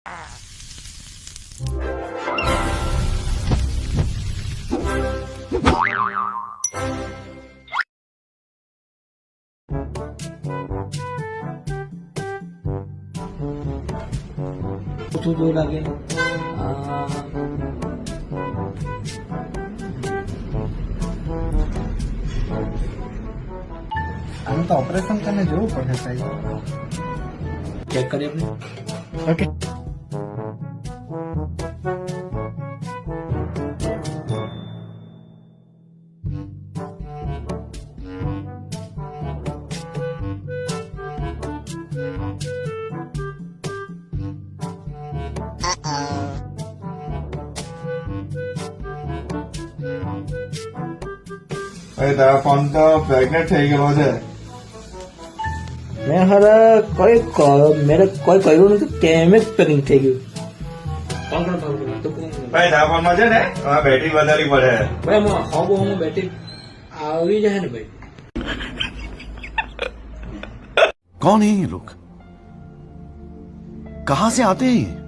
ઓછું જો લાગે આનું તો ઓપરેશન તને જોવું પડશે સાહેબ. ચેક કરીએ આપણે. ઓકે. તારા ફોન તો પ્રેગ્નેન્ટ થઈ ગયેલો છે. મેં મેરે કોઈ કર્યું નથી, કેમ જ પેકિંગ થઈ ગયું. ભાઈ તારા ફોનમાં છે ને બેટરી વધારવી પડે. ભાઈ હું બેટરી આવી જાય ને ભાઈ. कौन है ये लोग? कहां से आते हैं ये?